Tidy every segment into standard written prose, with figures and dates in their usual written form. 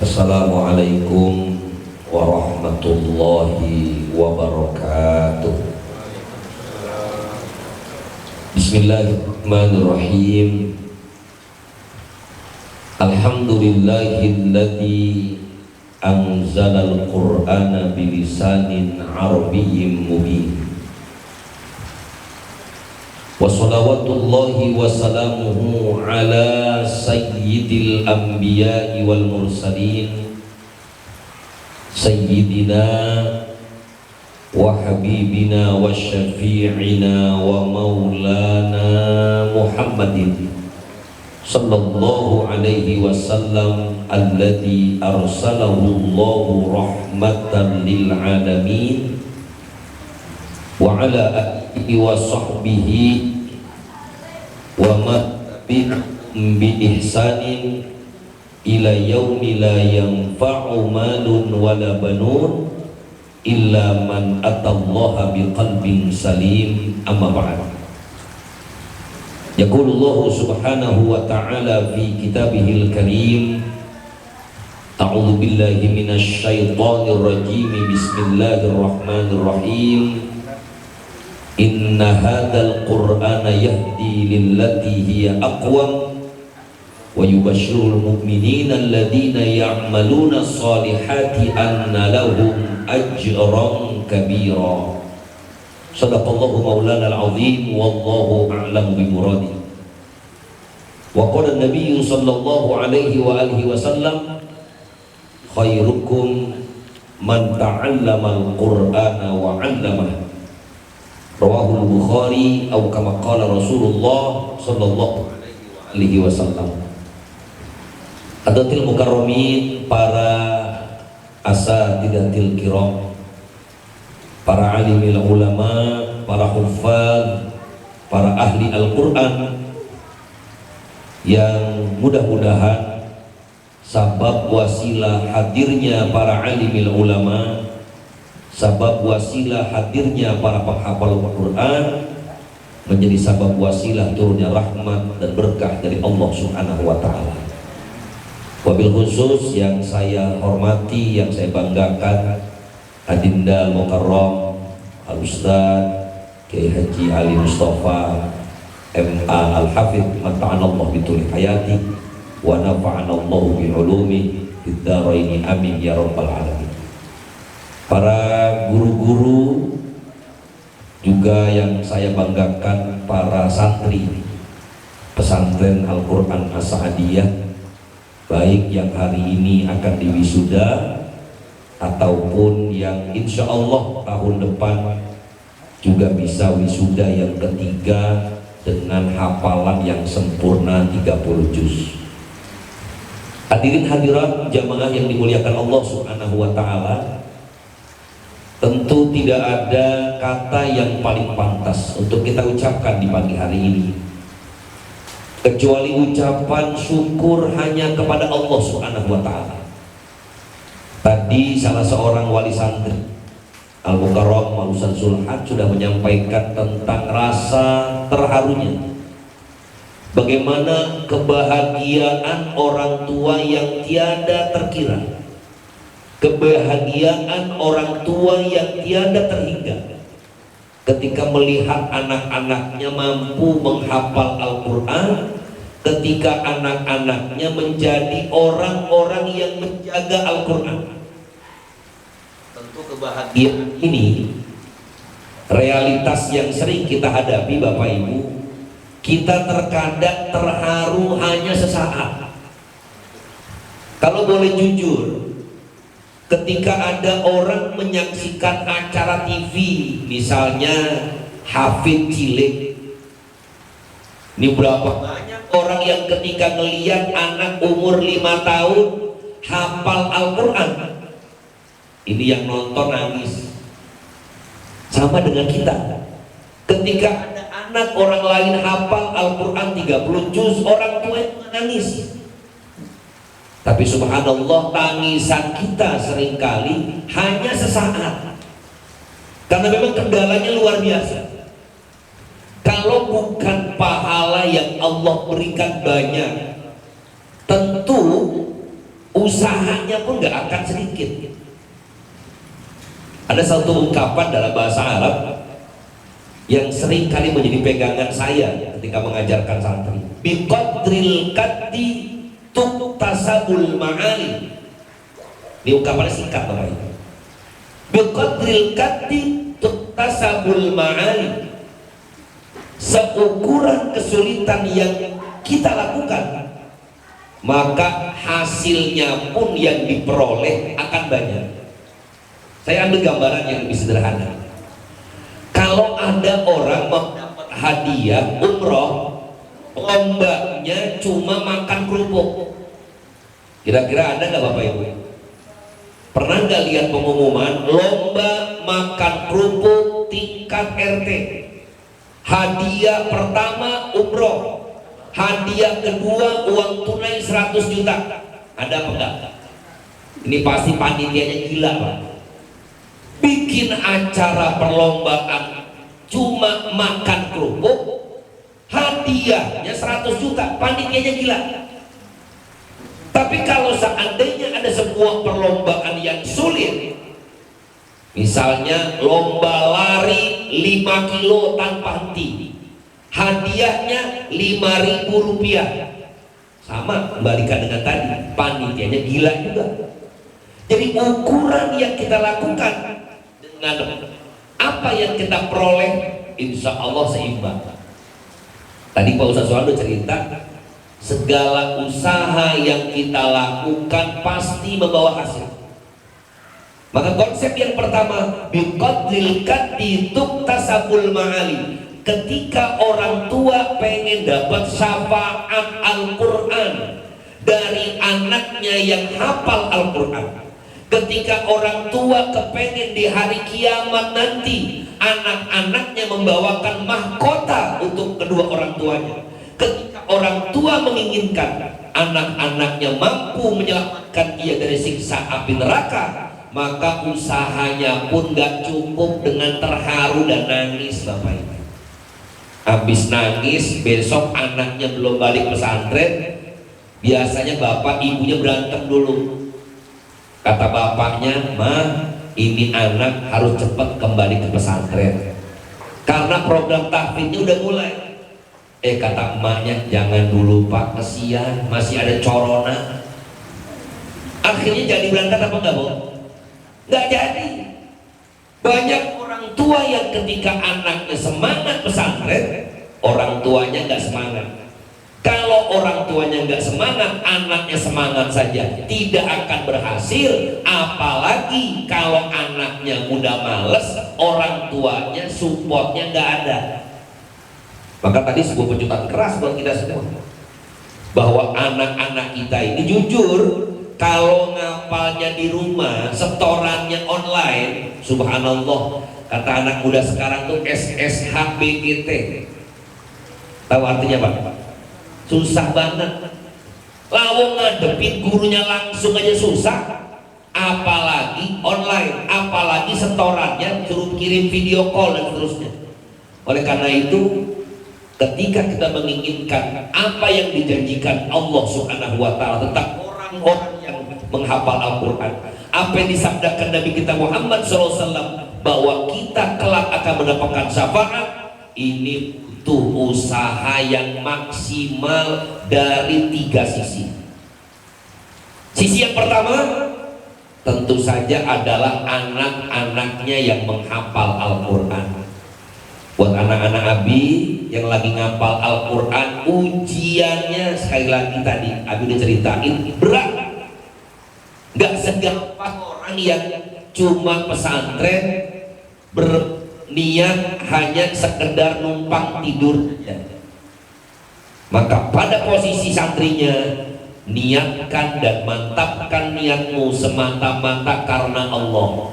Assalamualaikum warahmatullahi wabarakatuh. Bismillahirrahmanirrahim. Alhamdulillahilladzi anzalal qur'ana bilisanin arabiyyin mubin. Wa salawatullahi wa salamuhu ala sayyidil anbiya'i wal mursalin sayyidina wa habibina wa syafi'ina wa maulana Muhammadin sallallahu alaihi wasallam alladhi arsalahu Allahu rahmatan lil alamin wa ala alihi wa sahbihi wa man tabi'ahum bi ihsanin ila yaumi la yanfa'u malun wala banun illa man atallaha biqalbin salim. Amma ba'd. Yaqulullahu subhanahu wa ta'ala fi kitabihil karim, a'udzu billahi minasy syaithanir rajim, bismillahirrahmanirrahim. Inna hadzal qur'ana yahdi lillati hiya aqwam wa yubashshirul mu'minina alladhina ya'maluna shalihati anna lahum ajran kabira. Shadaqallahu maulana al-azim wallahu a'lamu bimuradi. Wa qala an-nabiy sallallahu alaihi wa alihi wasallam, khairukum man ta'allama al-qur'ana wa 'allamahu. Rawahul Bukhari atau kama qala Rasulullah sallallahu alaihi wasallam. Hadatil mukarramin, para asatidatil kiram, para alimil ulama, para hufaz, para ahli Al-Qur'an, yang mudah-mudahan sabab wasilah hadirnya para alimil ulama, sabab wasilah hadirnya para penghafal Al-Quran, menjadi sabab wasilah turunnya rahmat dan berkah dari Allah Subhanahu wa ta'ala. Wabil khusus yang saya hormati, yang saya banggakan, Adinda Al-Mukarram Al-Ustaz Kiai Haji Ali Mustafa M.A. Al-Hafidh, mata'anallah bituli hayati wa nafa'anallahu bi'ulumi fid dharaini amin ya rabbal alamin. Para guru-guru juga yang saya banggakan, para santri pesantren Al-Quran As-Sa'adiyah, baik yang hari ini akan diwisuda ataupun yang insya Allah tahun depan juga bisa wisuda yang ketiga dengan hafalan yang sempurna 30 juz. Hadirin hadirat jamaah yang dimuliakan Allah Subhanahu wa ta'ala, tentu tidak ada kata yang paling pantas untuk kita ucapkan di pagi hari ini kecuali ucapan syukur hanya kepada Allah Subhanahu wa ta'ala. Tadi salah seorang wali santri Al-Mukarram Malusan Sulhat sudah menyampaikan tentang rasa terharunya, bagaimana kebahagiaan orang tua yang tiada terkira, kebahagiaan orang tua yang tiada terhingga ketika melihat anak-anaknya mampu menghafal Al-Quran, ketika anak-anaknya menjadi orang-orang yang menjaga Al-Quran. Tentu kebahagiaan ini realitas yang sering kita hadapi Bapak Ibu. Kita terkadang terharu hanya sesaat. Kalau boleh jujur, ketika ada orang menyaksikan acara TV, misalnya Hafid Cilik, ini berapa banyak orang yang ketika ngelihat anak umur 5 tahun hafal Al-Quran, ini yang nonton nangis. Sama dengan kita, ketika ada anak orang lain hafal Al-Quran 30 juz, orang tua itu nangis. Tapi subhanallah, tangisan kita seringkali hanya sesaat, karena memang kendalanya luar biasa. Kalau bukan pahala yang Allah berikan banyak, tentu usahanya pun nggak akan sedikit. Ada satu ungkapan dalam bahasa Arab yang sering kali menjadi pegangan saya ketika mengajarkan santri. Biqadril kaddi tuktasabul ma'ali. Ini ungkapannya singkat Bapak Ibu. Biqadril kaddi tuktasabul ma'ali. Seukuran kesulitan yang kita lakukan, maka hasilnya pun yang diperoleh akan banyak. Saya ambil gambaran yang lebih sederhana. Kalau ada orang mendapat hadiah umroh, lombanya cuma makan kerupuk. Kira-kira ada nggak Bapak Ibu? Pernah nggak lihat pengumuman lomba makan kerupuk tingkat RT? Hadiah pertama umroh, hadiah kedua uang tunai 100 juta. Ada apa enggak? Ini pasti panitianya gila Pak. Bikin acara perlombaan cuma makan kerupuk, hadiahnya 100 juta, panitianya gila. Tapi kalau seandainya ada sebuah perlombaan yang sulit, misalnya lomba lari 5 kilo tanpa henti, hadiahnya 5.000 rupiah, sama kembalikan dengan tadi, panitianya gila juga. Jadi ukuran yang kita lakukan dengan apa yang kita peroleh, insya Allah seimbang. Tadi Pak Ustaz Soaldo cerita, segala usaha yang kita lakukan pasti membawa hasil. Maka konsep yang pertama, biqadril kaddi tuktasabul ma'ali. Ketika orang tua pengen dapat syafaat Al-Quran dari anaknya yang hafal Al-Quran, ketika orang tua kepengen di hari kiamat nanti anak-anaknya membawakan mahkota untuk kedua orang tuanya, ketika orang tua menginginkan anak-anaknya mampu menyelamatkan ia dari siksa api neraka, maka usahanya pun gak cukup dengan terharu dan nangis Bapak Ibu. Habis nangis, besok anaknya belum balik pesantren, biasanya bapak ibunya berantem dulu. Kata bapaknya, "Ma, ini anak harus cepat kembali ke pesantren karena program tahfidnya udah mulai." Kata emaknya, "Jangan dulu Pak, kesian, masih ada corona." Akhirnya jadi berangkat apa enggak Bu? Nggak jadi. Banyak orang tua yang ketika anaknya semangat pesantren, orang tuanya nggak semangat. Kalau orang tuanya nggak semangat, anaknya semangat saja tidak akan berhasil. Apalagi kalau anaknya mudah males, orang tuanya supportnya nggak ada. Maka tadi sebuah pecutan keras buat kita semua, bahwa anak-anak kita ini jujur, kalau ngapalnya di rumah, setorannya online, subhanallah, kata anak muda sekarang tuh SSHBGT. Tahu artinya Pak? Susah banget. Lawang ngadepin gurunya langsung aja susah, apalagi online, apalagi setorannya suruh kirim video call dan seterusnya. Oleh karena itu, ketika kita menginginkan apa yang dijanjikan Allah Subhanahu wa Ta'ala tentang orang yang menghafal Al-Quran, apa yang disabdakan Nabi kita Muhammad SAW bahwa kita kelak akan mendapatkan syafaat, ini butuh usaha yang maksimal dari 3 sisi. Sisi yang pertama tentu saja adalah anak-anaknya yang menghafal Al-Quran. Buat anak-anak Abi yang lagi ngapal Al-Quran, ujiannya sekali lagi tadi Abi udah ceritain berat. Gak segampang orang yang cuma pesantren berniat hanya sekedar numpang tidur saja. Maka pada posisi santrinya, niatkan dan mantapkan niatmu semata-mata karena Allah.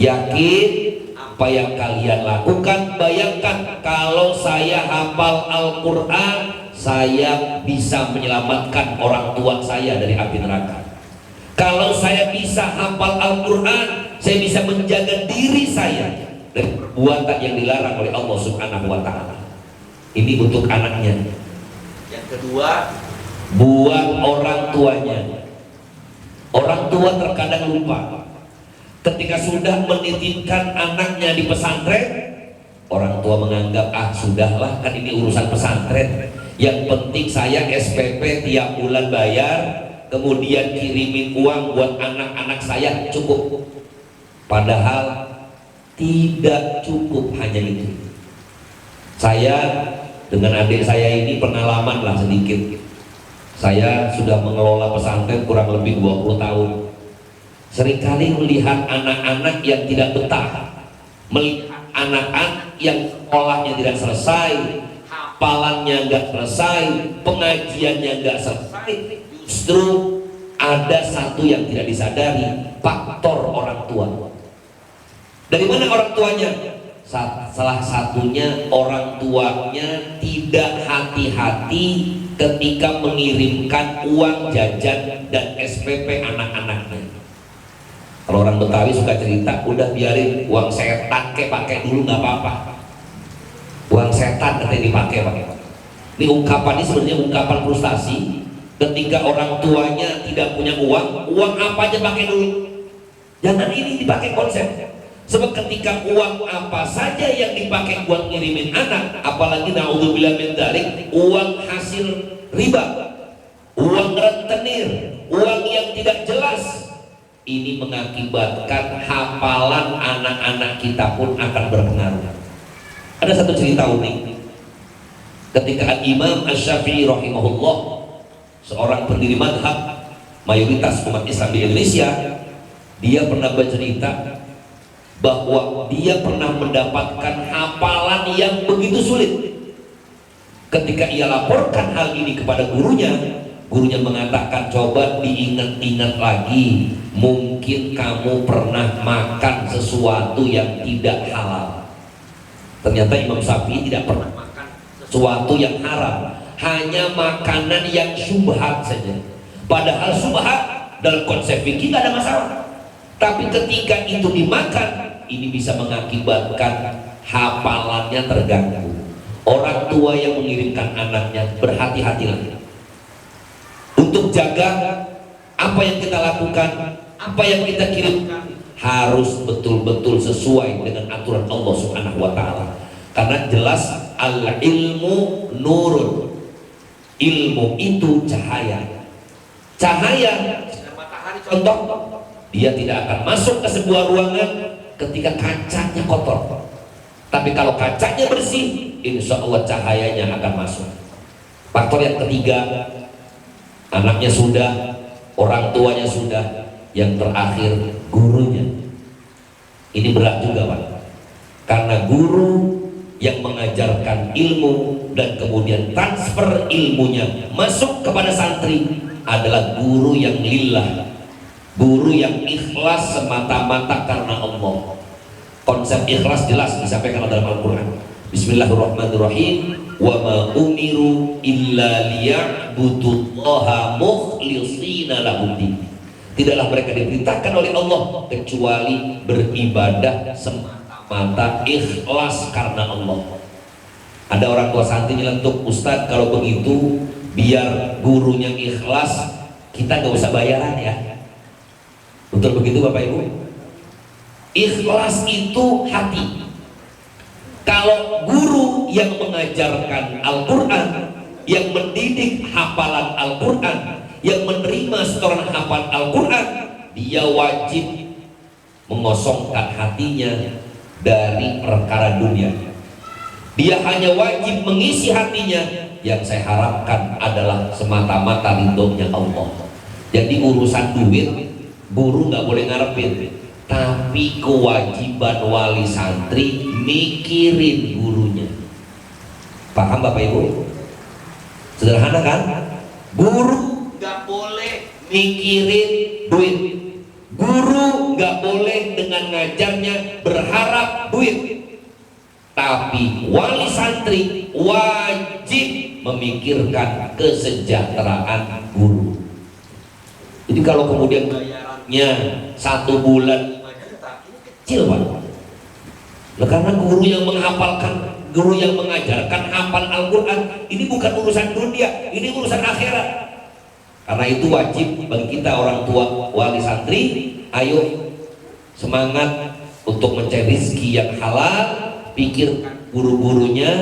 Yakin apa yang kalian lakukan, bayangkan kalau saya hafal Al-Quran, saya bisa menyelamatkan orang tua saya dari api neraka. Kalau saya bisa hafal Al-Quran, saya bisa menjaga diri saya dari perbuatan yang dilarang oleh Allah Subhanahu wa Ta'ala. Ini untuk anaknya. Yang kedua, buat orang tuanya. Orang tua terkadang lupa. Ketika sudah menitipkan anaknya di pesantren, orang tua menganggap sudahlah, kan ini urusan pesantren. Yang penting saya SPP tiap bulan bayar, kemudian kirimin uang buat anak-anak saya, cukup. Padahal tidak cukup hanya itu. Saya dengan adik saya ini pengalaman lah sedikit. Saya sudah mengelola pesantren kurang lebih 20 tahun. Seringkali melihat anak-anak yang tidak betah, melihat anak-anak yang sekolahnya tidak selesai, hafalannya nggak selesai, pengajiannya nggak selesai. Justru ada satu yang tidak disadari, faktor orang tua. Dari mana orang tuanya? Salah satunya orang tuanya tidak hati-hati ketika mengirimkan uang jajan dan SPP anak-anaknya. Kalau orang Betawi suka cerita, udah biarin uang setan pakai dulu nggak apa-apa. Uang setan katanya dipakai. Ini ungkapan ini sebenarnya ungkapan frustasi ketika orang tuanya tidak punya uang apa aja pakai dulu. Jangan ini dipakai konsep. Sebab ketika uang apa saja yang dipakai buat ngirimin anak, apalagi naudzubillah min dzalik, uang hasil riba, uang rentenir, uang yang tidak jelas, ini mengakibatkan hafalan anak-anak kita pun akan berpengaruh. Ada satu cerita unik. Ketika Imam Asy-Syafi'i rahimahullah, seorang pendiri madhab mayoritas umat Islam di Indonesia, dia pernah bercerita bahwa dia pernah mendapatkan hafalan yang begitu sulit. Ketika ia laporkan hal ini kepada gurunya mengatakan, coba diingat-ingat lagi, mungkin kamu pernah makan sesuatu yang tidak halal. Ternyata Imam Syafi'i tidak pernah makan sesuatu yang haram, hanya makanan yang syubhat saja. Padahal syubhat dalam konsep fikih tidak ada masalah, tapi ketika itu dimakan, ini bisa mengakibatkan hafalannya terganggu. Orang tua yang mengirimkan anaknya, berhati-hatilah untuk jaga apa yang kita lakukan, apa yang kita kirimkan harus betul-betul sesuai dengan aturan Allah Subhanahu wa Ta'ala. Karena jelas al-ilmu nurun, ilmu itu cahaya. Cahaya matahari contoh, dia tidak akan masuk ke sebuah ruangan ketika kacanya kotor. Tapi kalau kacanya bersih, insya Allah cahayanya akan masuk. Faktor yang ketiga, anaknya sudah, orang tuanya sudah, yang terakhir gurunya. Ini berat juga Pak, karena guru yang mengajarkan ilmu dan kemudian transfer ilmunya masuk kepada santri adalah guru yang lillah, guru yang ikhlas semata-mata karena Allah. Konsep ikhlas jelas disampaikan dalam Al-Quran. Bismillahirrahmanirrahim. Wa ma umiru illa liya'budullaha mukhlishina lahud-din. Tidaklah mereka diperintahkan oleh Allah kecuali beribadah semata-mata ikhlas karena Allah. Ada orang tua santri nyelentuk, Ustadz kalau begitu biar gurunya ikhlas, kita gak usah bayaran ya. Betul begitu Bapak Ibu? Ikhlas itu hati. Kalau guru yang mengajarkan Al-Quran, yang mendidik hafalan Al-Quran, yang menerima setoran hafalan Al-Quran, dia wajib mengosongkan hatinya dari perkara dunia. Dia hanya wajib mengisi hatinya yang saya harapkan adalah semata-mata ridhonya Allah. Jadi urusan duit guru nggak boleh ngarepin, tapi kewajiban wali santri mikirin gurunya. Paham Bapak Ibu? Sederhana kan? Guru nggak boleh mikirin duit. Guru nggak boleh dengan ngajarnya berharap duit. Tapi wali santri wajib memikirkan kesejahteraan guru. Jadi kalau kemudian bayarannya 1 bulan kecil Pak. Nah, karena guru yang menghafalkan, guru yang mengajarkan hafal Al-Quran, ini bukan urusan dunia, ini urusan akhirat. Karena itu wajib bagi kita orang tua wali santri, ayo semangat untuk mencari rezeki yang halal, pikirkan guru-gurunya,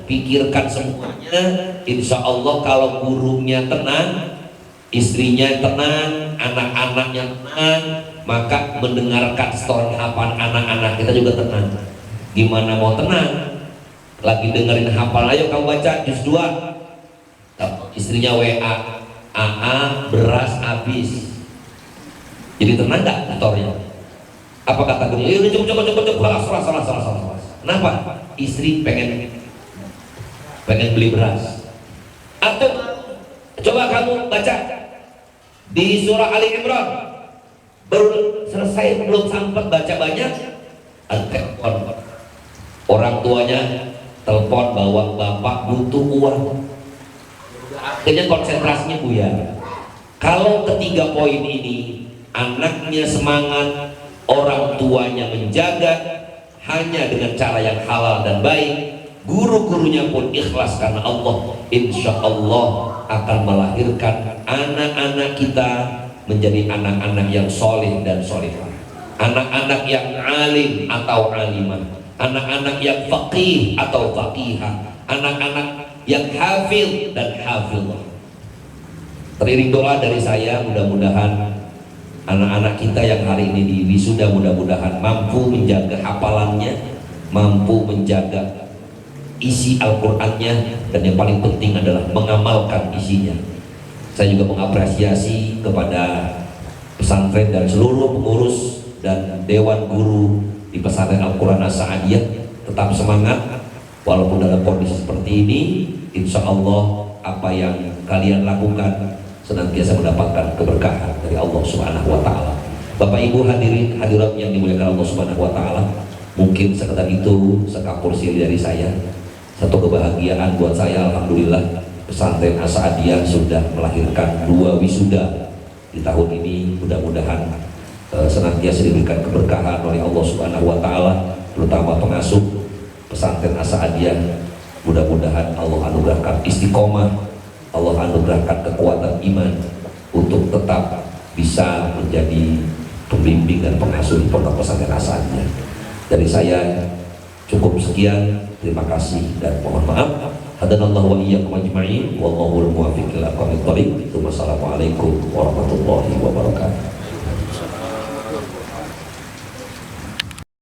pikirkan semuanya. Insya Allah kalau gurunya tenang, istrinya tenang, anak-anaknya tenang, maka mendengarkan setoran hafalan anak-anak kita juga tenang. Gimana mau tenang? Lagi dengerin hafalan, ayo kamu baca juz 2. Istrinya WA, beras habis. Jadi tenang nggak tutornya? Apa kata guru? Udah cukup, salah. Kenapa? Istri pengen beli beras. Atau coba kamu baca di surah Ali Imran, baru selesai belum sempat baca banyak, ada telepon. Orang tuanya telepon bahwa bapak butuh uang. Akhirnya konsentrasinya buyar. Kalau ketiga poin ini, anaknya semangat, orang tuanya menjaga hanya dengan cara yang halal dan baik, guru-gurunya pun ikhlas karena Allah, insya Allah akan melahirkan anak-anak kita menjadi anak-anak yang soleh dan solehah, anak-anak yang alim atau alimah, anak-anak yang faqih atau faqihah, anak-anak yang hafil dan hafizah. Teriring doa dari saya, mudah-mudahan anak-anak kita yang hari ini di wisuda mudah-mudahan mampu menjaga hafalannya, mampu menjaga isi Al-Qur'annya, dan yang paling penting adalah mengamalkan isinya. Saya juga mengapresiasi kepada pesantren dan seluruh pengurus dan dewan guru di pesantren Al-Qur'an As-Sa'adiyah. Tetap semangat walaupun dalam kondisi seperti ini. Insya Allah apa yang kalian lakukan senantiasa mendapatkan keberkahan dari Allah Subhanahu wa Ta'ala. Bapak Ibu hadirin hadirat yang dimuliakan Allah Subhanahu wa Ta'ala, mungkin sekedar itu sekapur silih dari saya. Satu kebahagiaan buat saya, alhamdulillah pesantren As-Sa'adiyah sudah melahirkan 2 wisuda di tahun ini. Mudah-mudahan senantiasa diberikan keberkahan oleh Allah Subhanahu wa Ta'ala, terutama pengasuh pesantren As-Sa'adiyah. Mudah-mudahan Allah anugerahkan istiqomah, Allah anugerahkan kekuatan iman untuk tetap bisa menjadi pembimbing dan pengasuh di pondok pesantren As-Sa'adiyah. Dari saya cukup sekian, terima kasih dan mohon maaf. Hadanallahu wa iyyakum ajma'in, wallahu al-muwaffiq ila aqwamit thoriq. Wassalamualaikum warahmatullahi wabarakatuh.